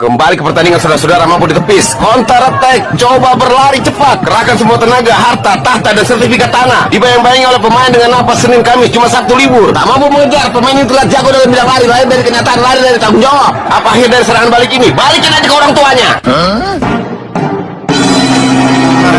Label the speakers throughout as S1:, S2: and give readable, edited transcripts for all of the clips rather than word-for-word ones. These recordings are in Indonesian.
S1: Kembali ke pertandingan, saudara-saudara, mampu ditepis. Counter attack, coba berlari cepat, kerahkan semua tenaga, harta, tahta, dan sertifikat tanah. Dibayang-bayangi oleh pemain dengan napas Senin Kamis, cuma Sabtu libur. Tak mampu mengejar, pemain ini telah jago dalam bidang lari, lari dari kenyataan, lari dari tanggung jawab. Apa akhir dari serangan balik ini? Balikin aja ke orang tuanya.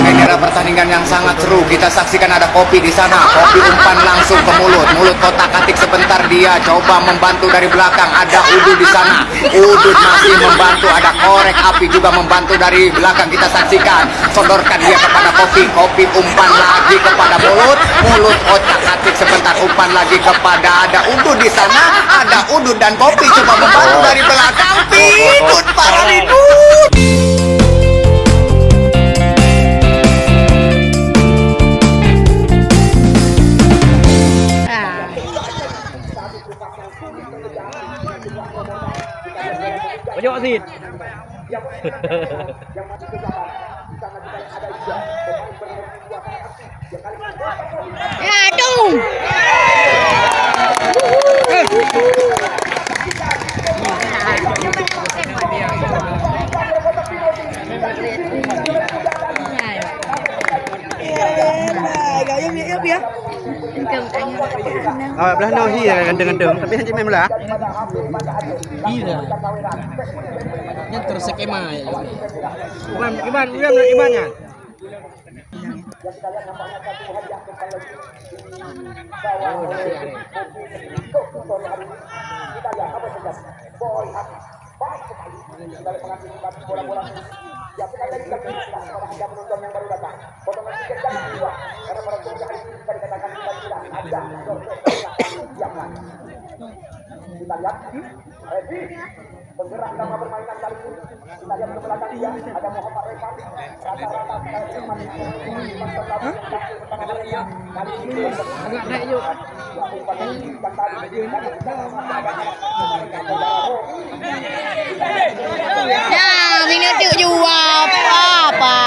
S2: Ini adalah pertandingan yang sangat seru. Kita saksikan ada Kopi di sana. Kopi umpan langsung ke mulut. Mulut kotak-katik sebentar, dia coba membantu dari belakang. Ada Udud di sana. Udud masih membantu. Ada Korek Api juga membantu dari belakang. Kita saksikan. Sodorkan dia kepada Kopi. Kopi umpan lagi kepada mulut. Mulut kotak-katik sebentar. Umpan lagi kepada ada Udud di sana. Ada Udud dan Kopi coba membantu dari belakang. Pidut para Pidut.
S3: Banyak sih.
S4: Aduh.
S3: Belah no hi gendeng-gendeng tapi hanya main belah.
S5: Iya. Yang terskema ya.
S3: Imannya.
S6: Kita lihat, ready, penggerak nama permainan kali ini. Kita lihat ke belakang dia, ada Muhammad Revan. Rata-rata kali ini
S5: Agak naik yuk.
S4: Nah, minute jual apa?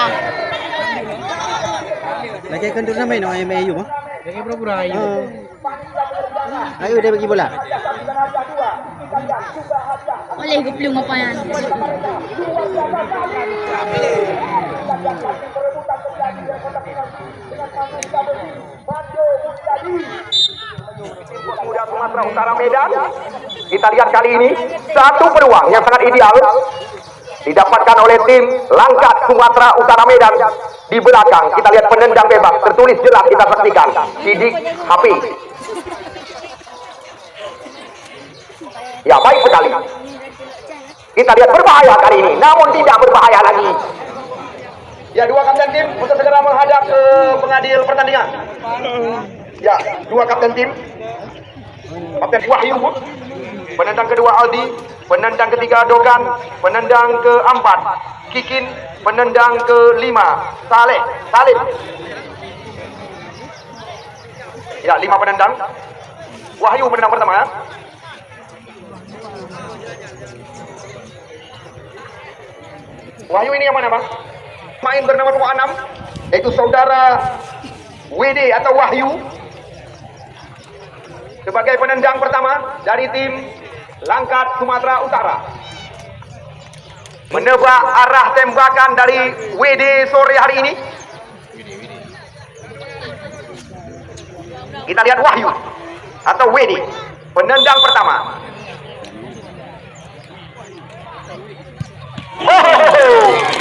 S3: Lagi kan tu namai no MAU mah.
S5: Lagi pura-pura ayo.
S3: Ayo dia bagi bola.
S4: Oleh guplung apa yan?
S6: Muda Sumatera Utara Medan. Kita lihat kali ini satu peluang yang sangat ideal didapatkan oleh tim Langkat Sumatera Utara Medan. Di belakang kita lihat penendang bebas, tertulis jelas, kita saksikan Sidik Hafiz. Ya, baik sekali. Kita lihat berbahaya kali ini, namun tidak berbahaya lagi. Ya, dua kapten tim untuk segera menghadap ke pengadil pertandingan. Ya, dua kapten tim. Kapten Wahyu, penendang kedua Aldi, penendang ketiga Dogan, penendang keempat Kikin, penendang kelima Salim. Ya, 5 penendang. Wahyu penendang pertama. Ya. Wahyu ini yang mana, Bang? Main bernama 26, yaitu saudara WD atau Wahyu sebagai penendang pertama dari tim Langkat Sumatera Utara. Menebak arah tembakan dari WD sore hari ini. Kita lihat Wahyu atau WD, penendang pertama.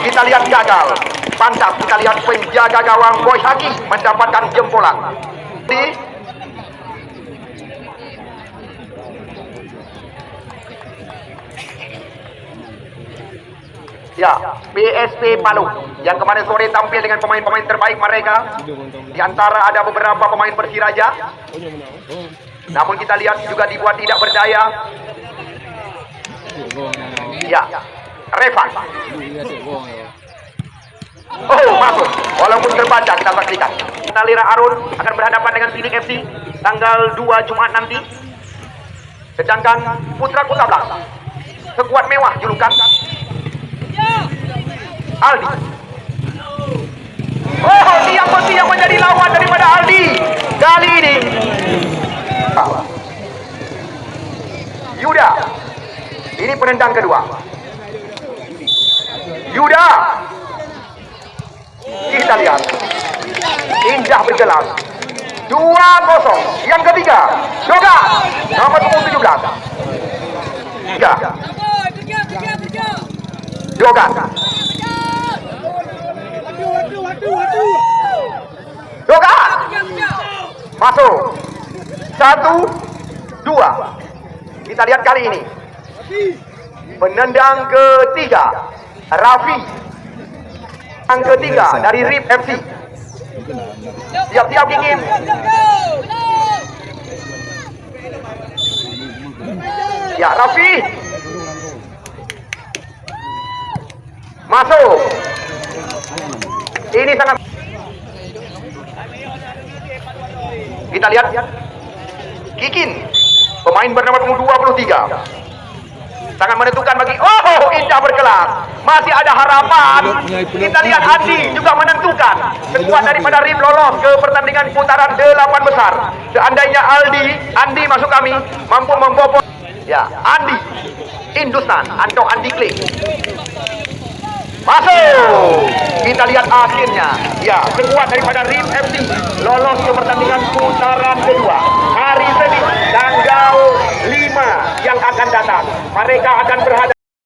S6: Kita lihat gagal. Pantas kita lihat penjaga gawang Boy Haki mendapatkan jempolan. Ya, PSP Palu yang kemarin sore tampil dengan pemain-pemain terbaik mereka. Di antara ada beberapa pemain Persiraja. Namun kita lihat juga dibuat tidak berdaya. Ya, Revan. Oh, masuk. Walaupun terbaca, kita saksikan. Nalira Arun akan berhadapan dengan Sidik FC tanggal 2 Jumat nanti. Sedangkan Putra Kota Blang, sekuat mewah julukan Aldi. Oh, dia pasti yang menjadi lawan daripada Aldi kali ini. Yuda, ini penendang kedua. Yuda. Kita lihat. Indah bergelar. 2-0. Yang ketiga. Yoga. Nomor punggung 17. Tiga. Yoga. Yoga. Masuk. 1, 2. Kita lihat kali ini. Penendang ketiga. Raffi. Yang ketiga dari RIP FC. Siap-siap Kikim. Ya, Raffi. Masuk. Ini sangat. Kita lihat. Kikin. Pemain bernama punggung 23. Sangat menentukan bagi. Oh, indah berkelas. Masih ada harapan. Kita lihat Andi juga menentukan. Sekuat daripada RIP lolos ke pertandingan putaran 8 besar. Seandainya Andi masuk kami mampu membobol. Ya, Andi Hindustan atau Andi Clay. Masuk. Kita lihat akhirnya. Ya, sekuat daripada RIP FC lolos ke pertandingan putaran kedua. Hari Senin tanggal 5 yang akan datang. Mereka akan berhadapan